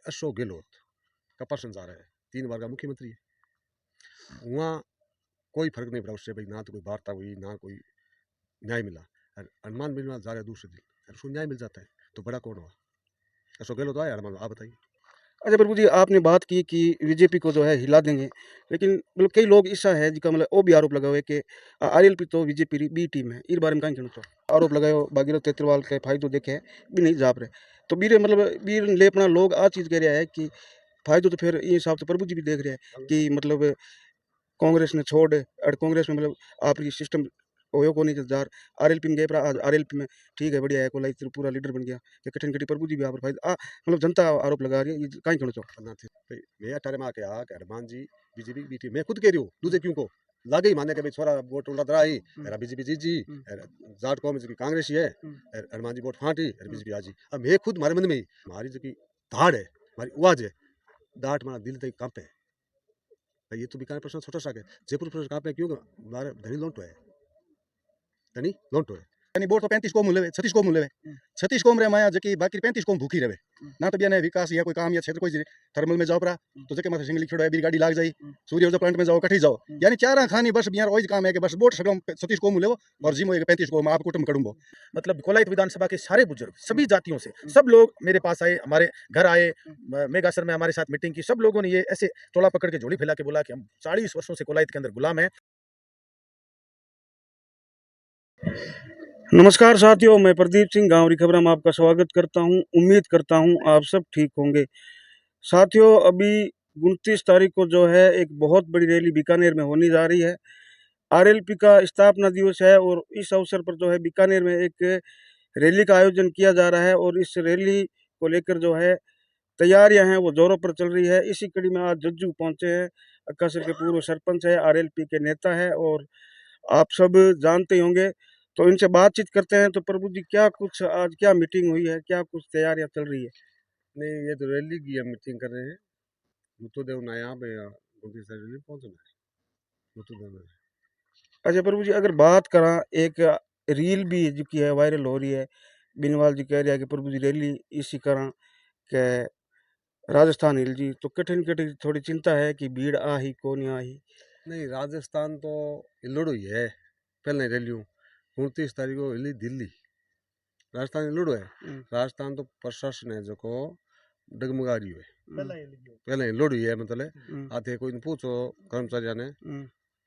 अशोक गहलोत का पर्सन जा रहा है, 3 बार का मुख्यमंत्री है। वहाँ कोई फर्क नहीं पड़ा उससे, भाई ना तो कोई वार्ता हुई ना कोई न्याय मिला। हनुमान बिजवाल जा रहे दूसरे दिन, उसको न्याय मिल जाता है तो बड़ा कौन हुआ? अशोक गहलोत आया हनुमान, आप बताइए। अच्छा प्रभु जी, आपने बात की कि बीजेपी को जो है हिला देंगे, लेकिन मतलब कई लोग ऐसा है जिसका मतलब वो भी आरोप लगा हुआ है कि आरएलपी तो बीजेपी बी टीम है। इस बारे में कहीं कहना चाहो? आरोप लगाए हो भागीरथ तेतरवाल के फायदो देखे है भी नहीं जाप रहे, तो बीरे मतलब बीर लेपना लोग आ चीज कह रहा है कि फायदो तो फिर ये हिसाब तो प्रभु जी भी देख रहे हैं कि मतलब कांग्रेस ने छोड़ और कांग्रेस में मतलब आपकी सिस्टम होयो को नहीं जार आरएलपी में गए पर आज आरएलपी में ठीक है बढ़िया है को लाइक पूरा लीडर बन गया कि कठिन कटी प्रभु जी भी आप फायदा मतलब जनता आरोप लगा रही है, ये कहीं कहना चाहो? मैं 18 में आके आ कि हनुमान जी बीजेपी की बीटी, मैं खुद कह रही हूँ दूसरे क्यों को लागे ही माने के भाई छोरा वोट उड़ा रहा ही बीजेपी जीत जी, जाट कौम की कांग्रेस ही है, हनुमान जी वोट फाटी बीजेपी आज। अब मैं खुद हमारे मन में ही हमारी जो की धाड़ है, हमारी आवाज है, डांट हमारा दिल तक कांपे भाई। ये तो बीकानेर प्रश्न छोटा सा है, जयपुर प्रश्न कांपे क्यों? हमारे धनी लोंटो है, धनी लोंटो है। यानी बोर्ड तो 35 कोम लेवे 36 कोम लेवे 36 कोम रे माया जकी बाकी 35 कोम भूखी रहे ना तो बियाने विकास या कोई काम या क्षेत्र कोई थर्मल में जाओ परा तो जके माथे सिंगल लिखड़ो है बी गाड़ी लाग जाई, सूर्य ऊर्जा प्लांट में जाओ कठी जाओ, यानी चारा खानी बस बियार ओज काम है कि बस बोर्ड सकम 36 कोम लेवो और जिमो 35 कोम आप कुटुंब करूंबो। मतलब कोलायत विधानसभा के सारे बुजुर्ग सभी जातियों से सब लोग मेरे पास आए, हमारे घर आए, मेगासर में हमारे साथ मीटिंग की। सब लोगों ने ये ऐसे टोला पकड़ के झोली फैला के बोला कि हम 40 वर्षों से कोलायत के अंदर गुलाम है। नमस्कार साथियों, मैं प्रदीप सिंह गांवरी खबरों में आपका स्वागत करता हूं। उम्मीद करता हूं आप सब ठीक होंगे। साथियों, अभी 29 तारीख को जो है एक बहुत बड़ी रैली बीकानेर में होने जा रही है। आरएलपी का स्थापना दिवस है और इस अवसर पर जो है बीकानेर में एक रैली का आयोजन किया जा रहा है और इस रैली को लेकर जो है तैयारियां हैं वो जोरों पर चल रही है। इसी कड़ी में आज जज्जू पहुंचे हैं, अक्कासर के पूर्व सरपंच है, आरएलपी के नेता है और आप सब जानते ही होंगे, तो इनसे बातचीत करते हैं। तो प्रभु जी, क्या कुछ आज क्या मीटिंग हुई है, क्या कुछ तैयारियां चल रही है? नहीं, ये तो रैली की हम मीटिंग कर रहे हैं। मुतुदेव ना यहाँ पे रैली पहुंचना है मुतुदेव में। अच्छा प्रभु जी, अगर बात करा एक रील भी जो की है वायरल हो रही है, बिनवाल जी कह रहे हैं कि प्रभु जी रैली इसी करा के राजस्थान हिल जी, तो कठिन कठिन थोड़ी चिंता है कि भीड़ आ ही को नहीं आ ही। नहीं, राजस्थान तो हिलड़ो ही है, पहले रैलियों 29 तारीख को हिली दिल्ली, राजस्थान हिलड़ो है। राजस्थान तो प्रशासन है जो को डगमगा रही है, पहले हिलड़ो ही है। मतलब आते कोई ने पूछो कर्मचारियों ने,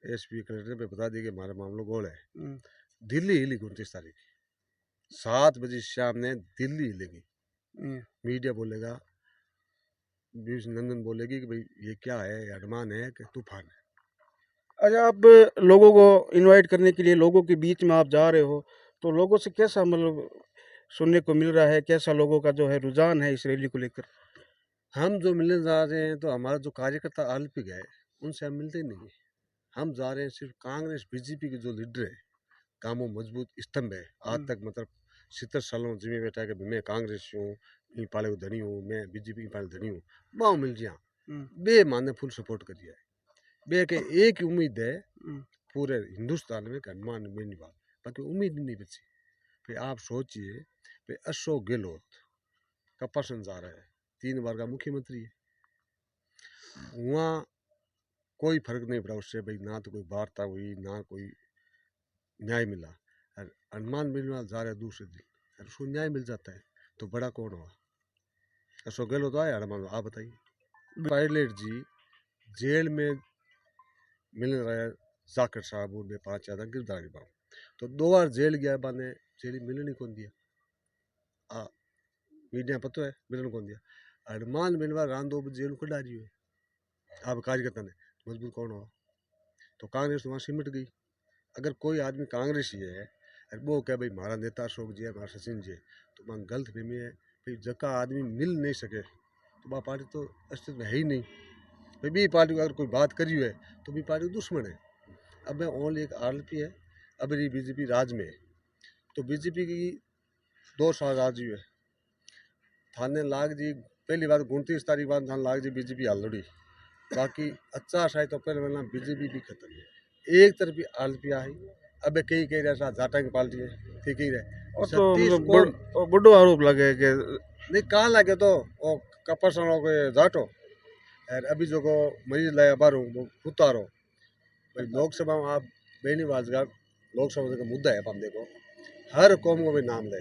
एसपी कलेक्टर पे बता दी कि हमारा मामला गोल है। दिल्ली हिली 29 तारीख 7 बजे शाम ने दिल्ली हिलेगी। मीडिया बोलेगा, नंदन बोलेगी कि भाई ये क्या है, हनुमान है कि तूफान है। अच्छा, आप लोगों को इनवाइट करने के लिए लोगों के बीच में आप जा रहे हो, तो लोगों से कैसा मतलब सुनने को मिल रहा है, कैसा लोगों का जो है रुझान है इस रैली को लेकर? हम जो मिलने जा रहे हैं तो हमारा जो कार्यकर्ता आलपी गए उनसे हम मिलते ही नहीं है। हम जा रहे हैं सिर्फ कांग्रेस बीजेपी के जो लीडर है, कामों मजबूत स्तंभ है आज तक, मतलब 70 सालों जिम्मे बैठा कि मैं कांग्रेस हूँ, ई पाले को धनी हूँ, मैं बीजेपी पाले धनी हूँ, बाव मिल जिया बे माने फुल सपोर्ट करिए। बे के एक ही उम्मीद है पूरे हिंदुस्तान में, हनुमान में नहीं बात, बाकी उम्मीद नहीं बची। फिर आप सोचिए, फिर अशोक गहलोत का पर्सन जा रहा है, 3 बार का मुख्यमंत्री है। वहाँ कोई फर्क नहीं पड़ा उससे, भाई ना तो कोई वार्ता हुई ना कोई न्याय मिला। हनुमान बिजवाल जा रहे दूसरे दिन, उसको न्याय मिल जाता है तो बड़ा कौन हुआ? अशोक गहलोत आया हनुमान, आप बताइए। पायलट जी जेल में मिल रहे जाकिर साहब और 5 ज्यादा गिरफ्तारी पाओ, तो 2 बार जेल गया बाने, जेल मिलने कौन दिया? मीडिया पता है मिलन कौन दिया? हनुमान बिनवा रांदो जेल को डाली हुई। आप कार्यकर्ता ने मजबूत कौन हो? तो कांग्रेस वहाँ सिमट गई। अगर कोई आदमी कांग्रेस ही है वो क्या भाई हमारा नेता अशोक जी है, हमारा सचिन जी है, तो वहाँ गलत फहमी है। भाई जगह आदमी मिल नहीं सके तो वह पार्टी तो अस्तित्व में है ही नहीं। भाई बी पार्टी को अगर कोई बात करी है तो बी पार्टी दुश्मन है। अब मैं ओनली एक आरएलपी है, अब ये बीजेपी राज में है, तो बीजेपी की 2 साल राज हुई है। थाने लाग जी पहली बार 29 तारीख बाद थाने लाग जी बीजेपी हलड़ी, बाकी अच्छा शायद तो पहले वाला बीजेपी भी खत्म है। एक तरफ आलपी आई, अब कई कह रहा जाटा की पार्टी है, ठीक ही रहे। और तो मतलब बड़ो आरोप लगे कि नहीं कहाँ लगे तो कपासणों के जाटो और अभी जो को मरीज लाया बारू वो उतारो भाई लोकसभा में आप बेनी वाजगार लोकसभा का मुद्दा है। हम देखो हर कौम को भी नाम ले।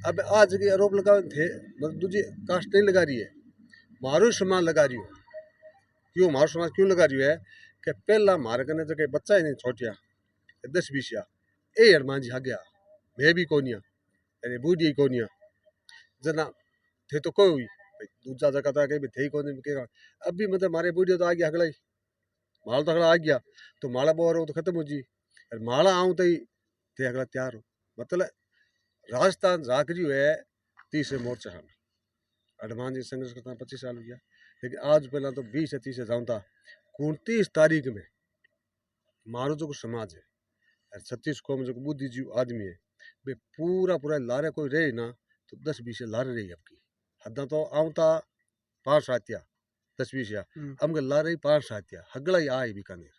अब आज के आरोप लगा थे मतलब दूसरी कास्ट नहीं लगा रही है, मारो समाज लगा रही हो। क्यों मारो समाज क्यों लगा रही है कि पहला मारे कने जो बच्चा ही नहीं छोटिया 10-20 या ए हनुमान जी आ गया मैं भी कोनिया अरे बूढ़ी कोनिया जना थे तो कोई हुई दूसरा जगह था कि थे कौन के अभी मतलब हमारे बूढ़ी तो आ गया अगला ही माल तो अगला आ गया तो माला बोर हो तो खत्म हो जी और माला आऊँ तो ही थे अगला तैयार हो। मतलब राजस्थान राख रही है 30 मोर्चा हम हनुमान जी संघर्ष करता 25 साल हो गया लेकिन आज पहला तो 20 या 30 जाऊँ था 29 तारीख में मारो जो समाज है और 36 कौम जो बुद्धिजीव आदमी है वे पूरा लारे कोई रहे ना तो 10-20 लारे रही आपकी हदा तो आऊँ था 5 साथिया 10-20 या हम लारे ही 5 साथिया हगड़ा ही आए बीकानेर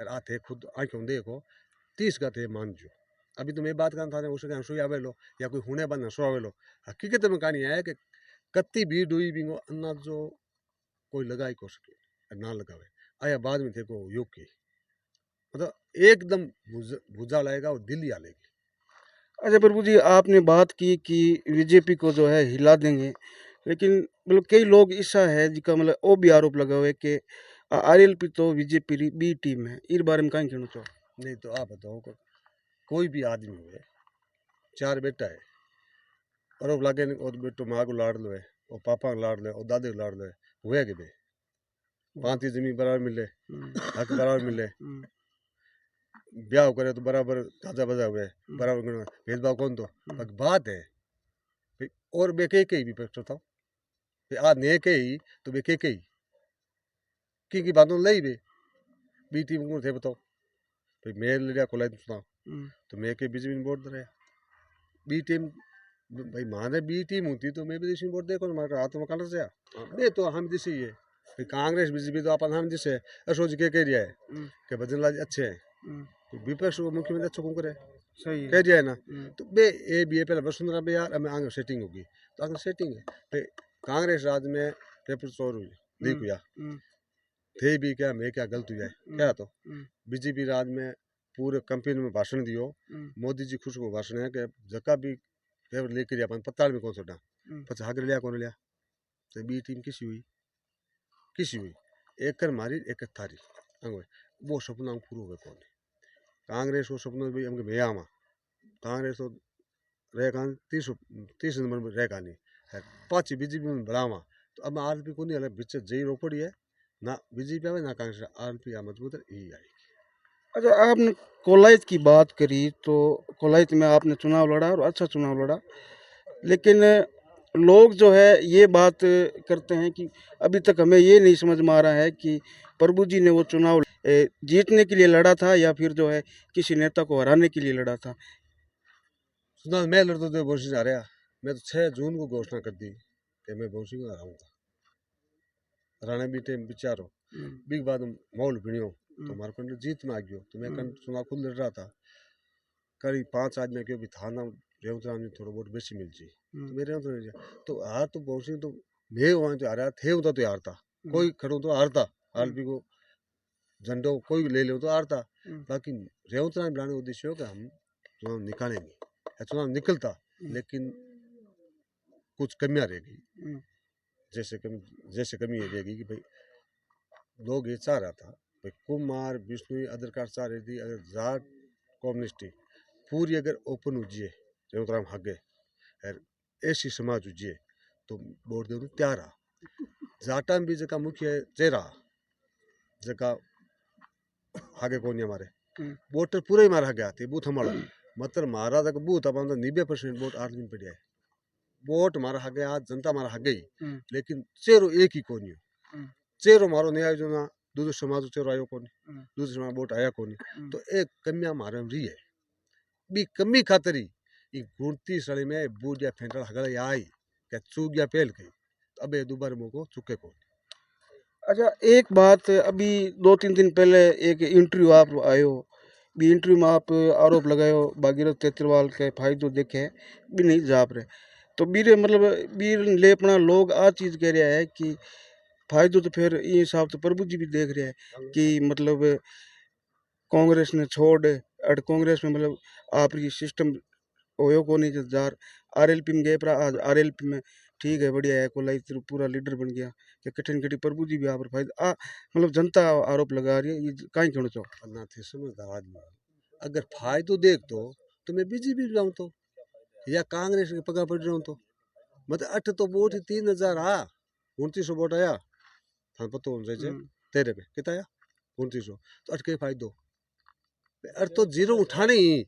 और आते खुद आंखों देखो 30 का थे मान जो अभी तो मैं बात करता था उसके हंसू आवे लो या कोई हुने बंद हंसू आवे लो हकीकत में कहानी है कि कत्ती भीड़ हुई भी अन्ना जो कोई लगाई को सके ना लगावे आया बाद में थे को योग की मतलब एकदम भुजा लाएगा और दिल्ली आ लेगी। अच्छा प्रभु जी, आपने बात की कि बीजेपी को जो है हिला देंगे, लेकिन मतलब कई लोग ऐसा है जिसका मतलब वो भी आरोप लगा हुआ है कि आरएलपी तो बीजेपी बी टीम है। इस बारे में कहीं कहना चाहो? नहीं तो आप बताओ कोई भी आदमी हुए 4 बेटा है और लागे और बेटो माँ को लाड़ लो है और पापा को लाड़ लो और दादे को लाड़ लो हुए कि बे 5 जमीन बराबर मिले हक बराबर मिले ब्याह करे तो बराबर ताजा बजा हुए बराबर भेदभाव कौन तो बात है और बे के भी बताओ आज ने के ही तो बे के ही की बातों ले बे बी टीम को थे बताओ भाई मैं लिया को लाइन सुना तो मैं के बीजेपी में वोट दे बी टीम भाई माने बी टीम होती तो मैं भी देशी वोट देखो हमारे हाथ में कलर से मैं तो हम जैसे ही है भाई कांग्रेस बीजेपी तो अपन हम जैसे अशोक के कह दिया है कि भजन लाल अच्छे हैं तो विपक्ष मुख्यमंत्री अच्छा कौन करे सही कह दिया है ना तो बे ए बी ए पहले वसुंधरा बे यार हमें आगे सेटिंग होगी तो आगे सेटिंग है भाई कांग्रेस राज में पेपर चोर हुई लीक हुआ थे भी क्या मैं क्या गलत हुआ है क्या तो बीजेपी राज में पूरे कंपनी में भाषण दियो मोदी जी खुश को भाषण है कि जका भी पेपर लेकर अपन पत्ता में कौन सोटा पचा हागर लिया कौन लिया तो बी टीम किसी हुई एक कर मारी एक कर थारी अंगो वो सपना पूरा हुए कौन कांग्रेस वो सपना भी हमके मैं आवा कांग्रेस तो रह का 30 नंबर में रह का नहीं पाची बीजेपी में बढ़ावा तो अब आरपी को नहीं अलग बिच जई रोपड़ी है ना बीजेपी आवे ना कांग्रेस आरपी मजबूत है यही आएगी। अच्छा, आपने कोलायत की बात करी तो कोलायत में आपने चुनाव लड़ा और अच्छा चुनाव लड़ा, लेकिन लोग जो है ये बात करते हैं कि अभी तक हमें ये नहीं समझ में आ रहा है कि प्रभु जी ने वो चुनाव जीतने के लिए लड़ा था या फिर जो है किसी नेता को हराने के लिए लड़ा था। चुनाव मैं लड़ता तो बोसी जा रहा मैं तो 6 जून को घोषणा कर दी कि मैं बोसी को हराऊंगा हराने भी टाइम विचारो बिग बाद माहौल भिड़ियो तो हमारे पिंड जीत में आ गयो तो मैं चुनाव खुद लड़ रहा था करीब 5 आदमी क्यों भी था ना रेवतराम जी थोड़ा बहुत बेसी मिल जी तो मेरे तो हार तो बोसी तो मैं वहाँ तो हारा थे होता तो हारता कोई खड़ो तो हारता आरपी को झंडो कोई ले लो तो हारता बाकी रेवतराम बनाने उद्देश्य हो कि हम चुनाव निकालेंगे चुनाव निकलता लेकिन कुछ कमियां रहेगी जैसे कमी ये रहेगी कि भाई लोग ये चाह रहा था भाई कुमार विष्णु अदर कार चाह रही थी अगर जाट कम्युनिस्टी पूरी अगर ओपन उजिए रेवतराम हगे और ऐसी समाज उजिए तो वोट दे तैयार आ जाटा भी जगह मुख्य चेहरा जगह आगे कौन हमारे वोटर पूरे ही मारा गया थे बूथ हमारा मतलब मारा तक बूथ अब 90% वोट आठ दिन पड़े वोट मारा हा गया जनता मारा हा गई लेकिन चेहरो एक ही कोनी चेहरो मारो नहीं आयो जो ना दूसरे समाज चेहरो आयो कोनी दूसरे समाज वोट आया कोनी तो एक कमिया मारे में रही है बी कमी खातरी ये गुणती सड़ी में बूझिया फेंटल हगड़े आई क्या चूक गया पहल गई तो अब ये दोबारा मोको चुके को। अच्छा, एक बात अभी 2-3 दिन पहले एक इंटरव्यू आप आयो भी इंटरव्यू में आप आरोप लगायो भागीरथ तेतरवाल के फायदो देखे भी नहीं जाप रहे तो बीरे मतलब बीर ले अपना लोग आ चीज कह रहा है कि फायदो तो फिर ये हिसाब तो प्रभु जी भी देख रहे हैं कि मतलब कांग्रेस ने छोड़ अड़ कांग्रेस में मतलब आप ये सिस्टम होयो को नहीं जार आरएलपी में गए पर आज आरएलपी में ठीक है बढ़िया है कोलाई पूरा लीडर बन गया कि कठिन कठिन प्रभु जी भी आप फायदा मतलब जनता आरोप लगा रही है ये कहीं कहना चाहो अन्ना थे समझदार आदमी अगर फायदो देख तो मैं बीजेपी जाऊँ तो या कांग्रेस के पगा पड़ रहा हूँ तो मतलब 8 तो वोट 3000 आ 2900 वोट आया था पता होना चाहिए तेरे पे कितना आया 2900 तो अटके फायदो अर तो जीरो उठाने ही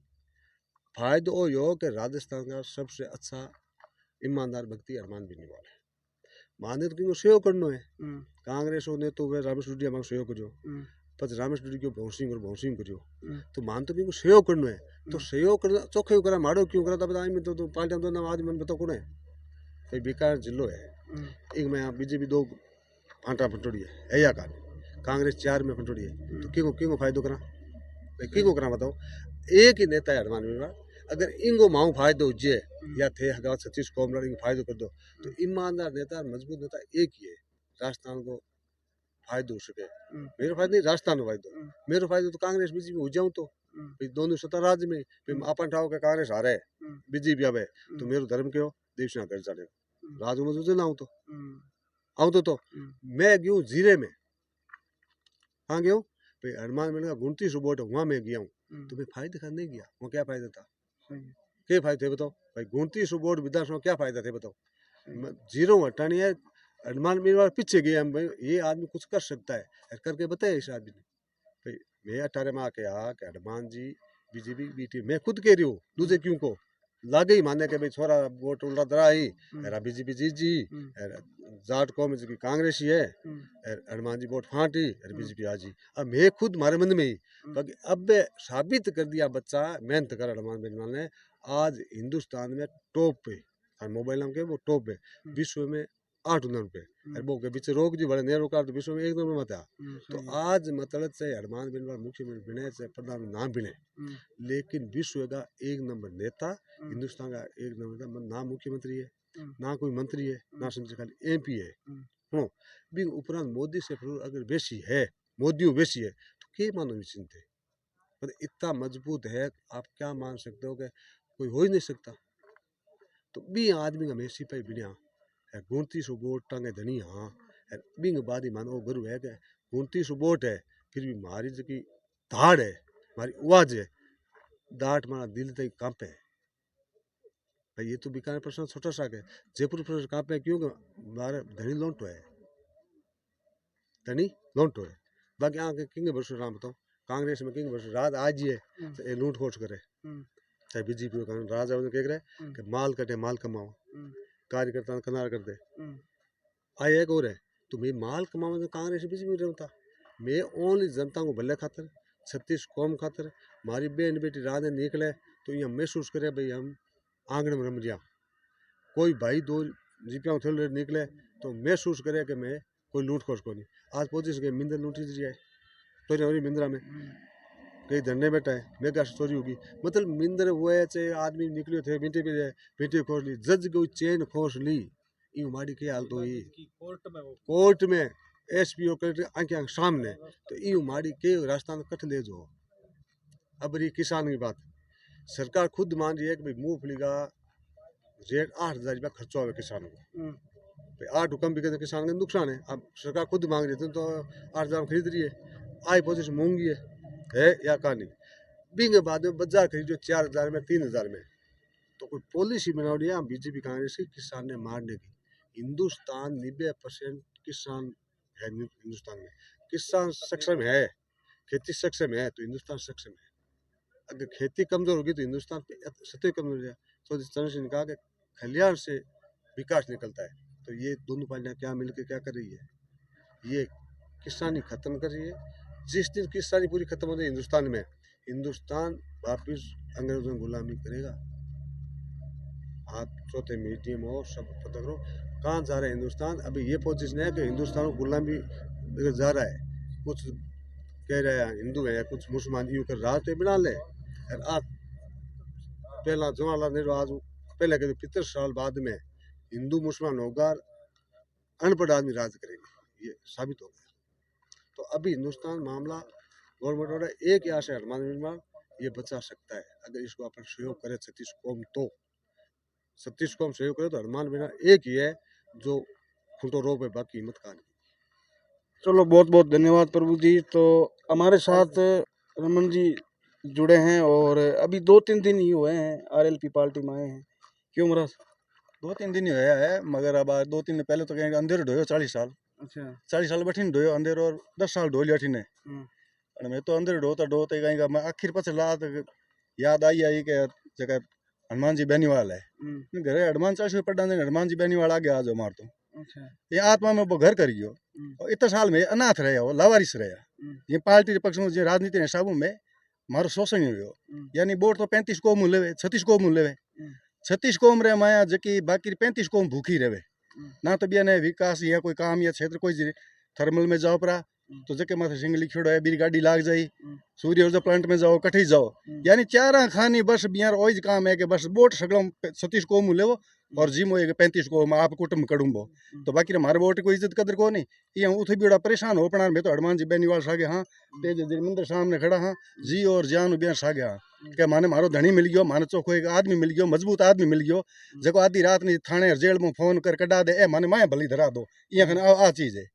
फायदो ओ यो कि राजस्थान का सबसे अच्छा ईमानदार व्यक्ति अरमान बिनीवाल है माने तो क्यों सेव करनो है कांग्रेस ने तो वे रामेश डुडिया मांग सेव करियो पर रामेश डुडी क्यों भौसिंग करियो तो मान तो क्यों सेव करनो है तो सेव करना चोखे करा माड़ो क्यों करा तब आई में तो पार्टी तो नाम आदमी मन बताओ कौन है भाई बीकानेर जिलो है एक में बीजेपी 2 फांटा फटोड़ी है या कांग्रेस 4 में फटोड़ी है तो क्यों फायदो करा भाई क्यों करा बताओ एक ही नेता है हनुमान मीणा अगर इंगो माऊ फायदो हुजे या थे हगा सतीश कोमरा इंगो फायदो कर दो तो ईमानदार नेता मजबूत नेता एक ही है राजस्थान को फायदो हो सके मेरे फायदो नहीं राजस्थान को फायदो मेरे फायदो तो कांग्रेस बीजेपी हो जाऊं तो भाई दोनों सत्ता राज्य में अपन ठाव के कांग्रेस हारे बीजेपी आवे तो मेरो धर्म क्यों देवसेना कर जाने राज में तुझे ना आऊं तो मैं गयूं जीरे में कहाँ गया भाई हनुमान मीणा का 29 वोट वहां मैं गया हूँ तो मैं फायदे का नहीं गया वहाँ क्या फायदा था क्या फायदे थे बताओ भाई 29 वोट विधानसभा क्या फायदा थे बताओ जीरो हटानी है हनुमान मीणा पीछे गया हम भाई ये आदमी कुछ कर सकता है करके बताया इस आदमी ने भाई मैं 18 में आके आ कि हनुमान जी बीजेपी बीटी मैं खुद कह रही हूँ दूसरे क्यों को लागे ही माने के भाई छोरा वोट उल्टा दरा ही बीजेपी जी जाट कौम की कांग्रेस ही है हनुमान जी वोट फांटी बीजेपी आजी अब मैं खुद मारे मन में ही अब साबित कर दिया बच्चा मेहनत कर हनुमान बिनीवाल ने आज हिंदुस्तान में टॉप पे मोबाइल नाम के वो टॉप पे विश्व में 8 नंबर पे वो के बीच रोक जी बड़े नहीं रोका तो विश्व में 1 नंबर में था तो आज मतलब से हनुमान बिनीवाल मुख्यमंत्री बने से प्रधान नाम बने लेकिन विश्व का 1 नंबर नेता हिंदुस्तान का 1 नंबर ना मुख्यमंत्री है ना कोई मंत्री है ना समझे खाली एमपी है हाँ भी उपरांत मोदी से अगर बेसी है मोदी बेसी है तो क्या मानो निश्चिंत है पर इतना मजबूत है आप क्या मान सकते हो कि कोई हो ही नहीं सकता तो भी आदमी का मेसी पे बिना 29 वोट टांगे धनी हाँ बिंग बादी मानो गुरु है कि 29 वोट है फिर भी हमारी जो की धाड़ है हमारी आवाज है दाट मारा दिल तक कांपे भाई ये तो बीकानेर प्रश्न छोटा सा है जयपुर प्रश्न कांपे क्योंकि हमारे धनी लौटो है धनी लौटो है बाकी आगे किंग वर्ष राम बताओ कांग्रेस में किंग वर्ष राज आज ही है तो ये लूट खोज करे चाहे बीजेपी राज कह रहे कि माल कटे माल कमाओ कार्यकर्ता कनार कर दे आए एक और है तो मैं माल कमाओ तो कांग्रेस बीजेपी रहता मैं ओनली जनता को भले खातर 36 कौम खातर हमारी बहन बेटी रात निकले तो ये महसूस करे भाई हम आंगन में रम जा कोई भाई 2 जीपिया थे निकले तो महसूस करे कि मैं कोई लूट खोज को नहीं आज पहुंची सके मिंदर लूटी जाए तो नहीं मिंदरा में कई धरने बैठा है मेगा चोरी होगी मतलब मिंदर वो है चाहे आदमी निकलियो थे बेटे खोज ली जज कोई चेन खोज ली यूं माड़ी के हाल तो ही कोर्ट में एसपीओ आंखें सामने तो यूं माड़ी के राजस्थान कट ले जो अब रही किसान की बात सरकार खुद मान रही है कि भाई मूंगफली का रेट 8,000 रुपया खर्चा हुआ किसानों को भाई 8 हुकम भी कहते किसान का नुकसान है अब सरकार खुद मांग रही है तो 8,000 में खरीद रही है आई पोजिशन महंगी है या कहानी बिंग बाद में बाजार खरीदो 4,000 में 3,000 में तो कोई पॉलिसी बना रही है बीजेपी कांग्रेस की किसान ने मारने की हिंदुस्तान 90% किसान है हिंदुस्तान में किसान सक्षम है खेती सक्षम है तो हिंदुस्तान सक्षम है अगर खेती कमजोर होगी तो हिंदुस्तान सतह कमजोर है तो चंद्र सिंह ने कहा कि खलियान से विकास निकलता है तो ये दोनों पार्टियां क्या मिलकर क्या कर रही है ये किसानी खत्म कर रही है जिस दिन किसानी पूरी खत्म हो जाए हिंदुस्तान में हिंदुस्तान वापिस अंग्रेजों में गुलामी करेगा आप चौथे मीडियम हो सब पता करो कहाँ जा रहा है हिंदुस्तान अभी ये पोजिशन है कि हिंदुस्तान को गुलामी जा रहा है कुछ कह रहे हैं हिंदू है कुछ मुसलमान यूँ कर रहा तो बना ले आप पहला जवाहरलाल नेहरू आज पहले कहते 75 साल बाद में हिंदू मुसलमान होगा, अनपढ़ आदमी राज करेंगे, ये साबित हो गया। तो अभी हिंदुस्तान मामला गवर्नमेंट ऑर्डर एक यहाँ से हनुमान निर्माण ये बचा सकता है, अगर इसको अपन सहयोग करें 36 कौम। तो 36 कौम सहयोग करे तो हनुमान बिना एक ही है जो खूंटो रोप है, बाकी हिम्मत का नहीं। चलो बहुत बहुत धन्यवाद प्रभु जी। तो हमारे साथ रमन जी जुड़े हैं और अभी 2-3 दिन ही हुए हैं आरएलपी पार्टी में आए हैं। क्यों महाराज? 2-3 दिन ही होया है, मगर अब 2-3 दिन पहले तो कहीं अंधेरो ढोयो 40 साल। अच्छा। 40 साल बैठी ढोयो अंधेरो, और 10 साल ढो लिया अठीने। અને મેં તો અંદર ઢોતા કઈ આખીર પછી રાત યાદ आई કે જગह हनुमान जी बेनीवाल है घरे हनुमान 40 पढ़ा हनुमान जी बेनीवाल आगे आ जाओ मार तो ये आत्मा में वो घर कर गयो। और इतने साल में अनाथ रहा हो, लावारिस रहा। ये पार्टी के पक्ष में जो राजनीति के हिसाब में मारो शोषण हुयो। यानी वोट तो 35 कौम लेवे, 36 कौम लेवे। 36 कौम रे माया जकी बाकी 35 कौम भूखी रहे ना। तो बिया विकास या कोई काम या क्षेत्र कोई थर्मल में जाओ परा तो जके माथे सिंह लिखियोड़ो है, बीरी गाड़ी लाग जाई। सूर्य ऊर्जा प्लांट में जाओ, कठी जाओ, यानी चारा खानी बस बियार ओज काम है कि बस वोट सगलों 36 कौम लेवो और जिमो 35 कौम आप कुटुंब कड़ूंबो। तो बाकी हमारे वोट कोई इज्जत कदर को नहीं। ये उथे भी बड़ा परेशान हो पड़ा। मैं तो हनुमान जी बेनीवाल सागे हाँ तेज मंदिर सामने खड़ा हाँ जी और जान बिया सागे हाँ क्या माने मारो धनी मिल गयो, माने चोखो एक आदमी मिल गयो, मजबूत आदमी मिल गयो जको आधी रात नहीं थाने जेल में फोन कर कटा दे ए माने माए भली धरा दो। ये आ चीज है।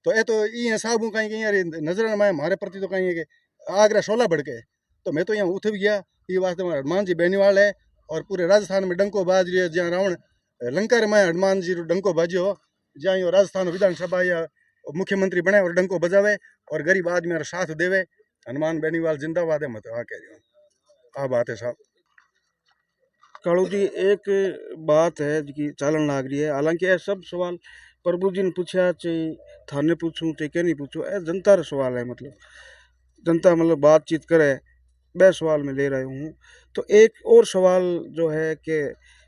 तो ये तो ये हिसाब कहीं कहीं नजर में हमारे प्रति तो कहीं कि आगरा 16 भड़के। तो मैं तो यहाँ उठ भी गया। ये वास्ते में हनुमान जी बेनीवाल है और पूरे राजस्थान में डंको बाज रही है। जहाँ रावण लंका में हनुमान जी डंको बाजो, जहाँ यो राजस्थान विधानसभा या मुख्यमंत्री बने और डंको बजावे और गरीब आदमी और साथ देवे। हनुमान बेनीवाल जिंदाबाद है। मत आ कह रही हूँ आ बात है साहब। कालू जी एक बात है जी चालन लाग रही है, हालांकि ये सब सवाल प्रभु जी ने पूछा चाहे थाने पूछूं चाहे क्या नहीं पूछूं, ये जनता रा सवाल है। मतलब जनता मतलब बातचीत करे वह सवाल मैं ले रहा हूँ। तो एक और सवाल जो है कि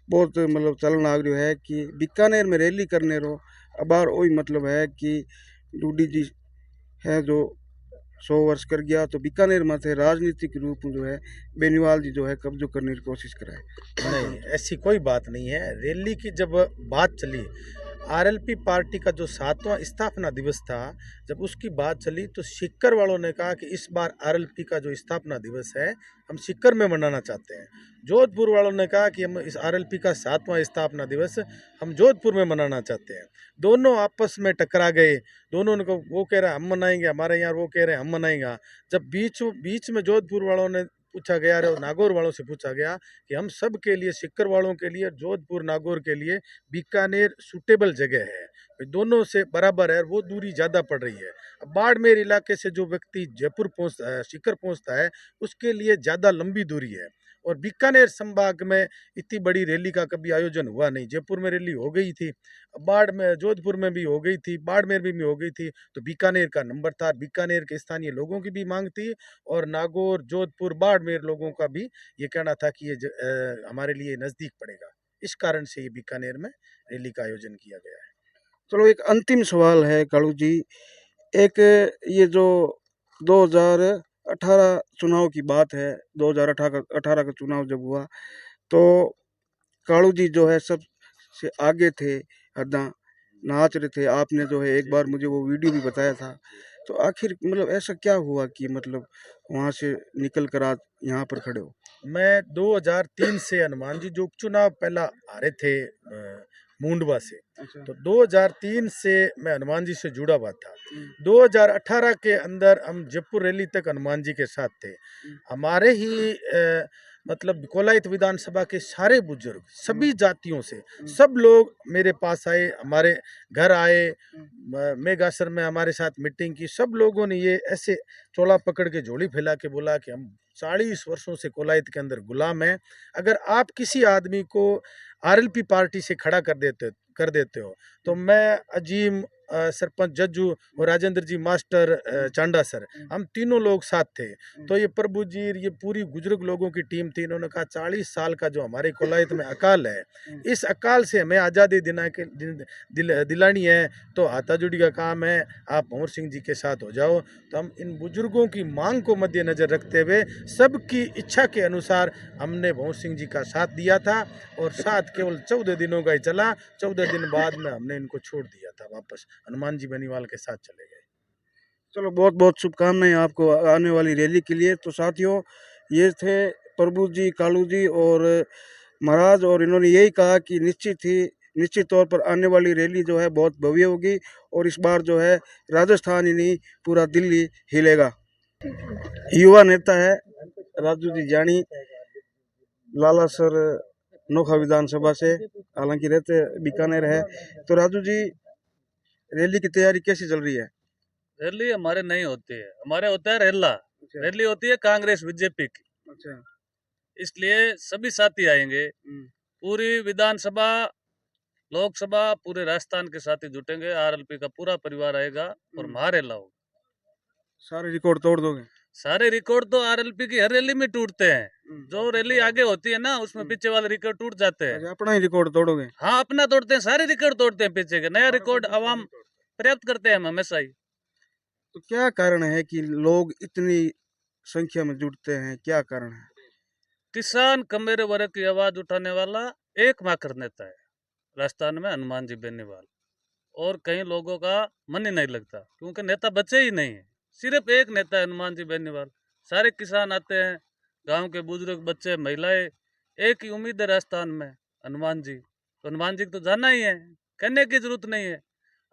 बहुत मतलब चलन लाग रही है कि बीकानेर में रैली करने रो अबार वही मतलब है कि डूडी जी है जो 100 वर्ष कर गया तो बीकानेर में थे राजनीतिक रूप में जो है बेनीवाल जी जो है कब्जो करने की कोशिश कराए। नहीं, ऐसी कोई बात नहीं है। रैली की जब बात चली, आरएलपी पार्टी का जो 7वां स्थापना दिवस था, जब उसकी बात चली तो सीकर वालों ने कहा कि इस बार आरएलपी का जो स्थापना दिवस है हम सीकर में मनाना चाहते हैं। जोधपुर वालों ने कहा कि हम इस आरएलपी का 7वां स्थापना दिवस हम जोधपुर में मनाना चाहते हैं। दोनों आपस में टकरा गए। दोनों ने वो कह रहे हैं हम मनाएंगे, हमारे यहाँ वो कह रहे हैं हम मनाएंगे। जब बीच में जोधपुर वालों ने पूछा गया और नागौर वालों से पूछा गया कि हम सब के लिए, सीकर वालों के लिए, जोधपुर नागौर के लिए बीकानेर सूटेबल जगह है, दोनों से बराबर है, वो दूरी ज़्यादा पड़ रही है। अब बाड़मेर इलाके से जो व्यक्ति जयपुर सीकर पहुंचता है उसके लिए ज़्यादा लंबी दूरी है। और बीकानेर संभाग में इतनी बड़ी रैली का कभी आयोजन हुआ नहीं। जयपुर में रैली हो गई थी, जोधपुर में भी हो गई थी, बाड़मेर में भी हो गई थी, तो बीकानेर का नंबर था। बीकानेर के स्थानीय लोगों की भी मांग थी और नागौर, जोधपुर, बाड़मेर लोगों का भी ये कहना था कि ये हमारे लिए नज़दीक पड़ेगा। इस कारण से ये बीकानेर में रैली का आयोजन किया गया है। चलो एक अंतिम सवाल है कालू जी, एक ये जो 2018 चुनाव की बात है, 2018 का चुनाव जब हुआ तो कालू जी जो है सबसे आगे थे, हदा नाच रहे थे। आपने जो है एक बार मुझे वो वीडियो भी बताया था। तो आखिर मतलब ऐसा क्या हुआ कि मतलब वहाँ से निकल कर आज यहाँ पर खड़े हो? मैं 2003 से हनुमान जी जो उपचुनाव पहला हारे थे मूंडवा से, तो 2003 से मैं हनुमान जी से जुड़ा हुआ था। 2018 के अंदर हम जयपुर रैली तक हनुमान जी के साथ थे। हमारे ही मतलब कोलायत विधानसभा के सारे बुजुर्ग, सभी जातियों से सब लोग मेरे पास आए, हमारे घर आए, मेगासर में हमारे साथ मीटिंग की। सब लोगों ने ये ऐसे चोला पकड़ के झोली फैला के बोला कि हम 40 वर्षों से कोलायत के अंदर गुलाम हैं। अगर आप किसी आदमी को आरएलपी पार्टी से खड़ा कर देते हो तो मैं अजीम सरपंच जज्जू और राजेंद्र जी मास्टर चांडा सर, हम तीनों लोग साथ थे। तो ये प्रभु जी, ये पूरी बुजुर्ग लोगों की टीम थी। इन्होंने कहा 40 साल का जो हमारे कोलायत में अकाल है, इस अकाल से हमें आज़ादी दिलानी है, तो हाथाजुड़ी का काम है, आप भंवर सिंह जी के साथ हो जाओ। तो हम इन बुजुर्गों की मांग को मद्देनजर रखते हुए सबकी इच्छा के अनुसार हमने भंवर सिंह जी का साथ दिया था, और साथ केवल 14 दिनों का ही चला। 14 दिन बाद में हमने इनको छोड़ दिया था, वापस हनुमान जी बेनीवाल के साथ चले गए। चलो, बहुत बहुत शुभकामनाएं आपको आने वाली रैली के लिए। तो साथियों, ये थे प्रभु जी, कालू जी और महाराज, और इन्होंने यही कहा कि निश्चित तौर पर आने वाली रैली जो है बहुत भव्य होगी, और इस बार जो है राजस्थान ही नहीं पूरा दिल्ली हिलेगा। युवा नेता है राजू जी जानी, लालासर नोखा विधानसभा से, हालांकि रहते बीकानेर है। तो राजू जी, रैली की तैयारी कैसी चल रही है? रैली हमारे नहीं होती है, हमारे होता है रेला। रैली होती है कांग्रेस बीजेपी की, अच्छा। इसलिए सभी साथी आएंगे। पूरी विधानसभा, लोकसभा, पूरे राजस्थान के साथी जुटेंगे। आरएलपी का पूरा परिवार आएगा और महारेला होगा। सारे रिकॉर्ड तोड़ दोगे? सारे रिकॉर्ड तो आरएलपी की हर रैली में टूटते हैं। जो रैली आगे होती है ना, उसमें पीछे वाले रिकॉर्ड टूट जाते हैं। अच्छा, अपना ही रिकॉर्ड तोड़ोगे? हाँ, अपना तोड़ते हैं, सारे रिकॉर्ड तोड़ते हैं पीछे के। नया रिकॉर्ड आवाम पर्याप्त करते हैं हम हमेशा ही। तो क्या कारण है कि लोग इतनी संख्या में जुटते हैं, क्या कारण है? किसान कमेरे वर्ग की आवाज उठाने वाला एकमात्र नेता है राजस्थान में, हनुमान जी बेनीवाल। और कई लोगों का मन ही नहीं लगता, क्योंकि नेता बचे ही नहीं है। सिर्फ एक नेता है, हनुमान जी बेनीवाल। सारे किसान आते हैं, गांव के बुजुर्ग, बच्चे, महिलाएं, एक ही उम्मीद है राजस्थान में, हनुमान जी। तो हनुमान जी को तो जाना ही है, कहने की जरूरत नहीं है।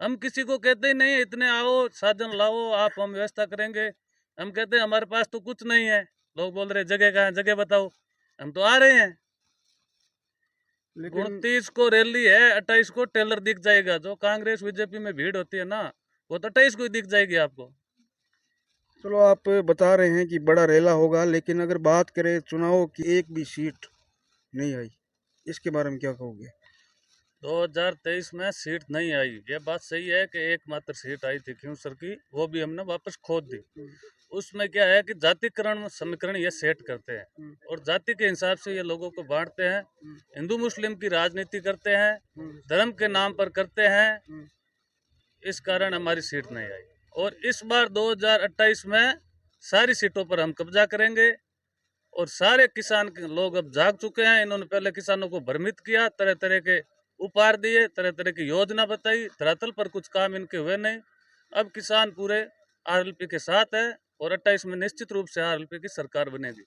हम किसी को कहते ही नहीं है इतने आओ, साधन लाओ, आप हम व्यवस्था करेंगे। हम कहते हैं हमारे पास तो कुछ नहीं है। लोग बोल रहे जगह कहाँ है, जगह बताओ। हम तो आ रहे हैं। लेकिन 29 को रैली है, 28 को टेलर दिख जाएगा। जो कांग्रेस बीजेपी में भीड़ होती है ना, वो तो 28 को ही दिख जाएगी आपको। चलो, आप बता रहे हैं कि बड़ा रेला होगा, लेकिन अगर बात करें चुनाव की, एक भी सीट नहीं आई, इसके बारे में क्या कहोगे? 2023 में सीट नहीं आई, ये बात सही है कि एकमात्र सीट आई थी क्यूंसर की, वो भी हमने वापस खोद दी। उसमें क्या है कि जातिकरण समीकरण ये सेट करते हैं, और जाति के हिसाब से ये लोगों को बांटते हैं। हिंदू मुस्लिम की राजनीति करते हैं, धर्म के नाम पर करते हैं। इस कारण हमारी सीट नहीं आई। और इस बार 2028 में सारी सीटों पर हम कब्जा करेंगे। और सारे किसान के लोग अब जाग चुके हैं। इन्होंने पहले किसानों को भ्रमित किया, तरह तरह के उपहार दिए, तरह तरह की योजना बताई, धरातल पर कुछ काम इनके हुए नहीं। अब किसान पूरे आरएलपी के साथ है, और 28 में निश्चित रूप से आरएलपी की सरकार बनेगी।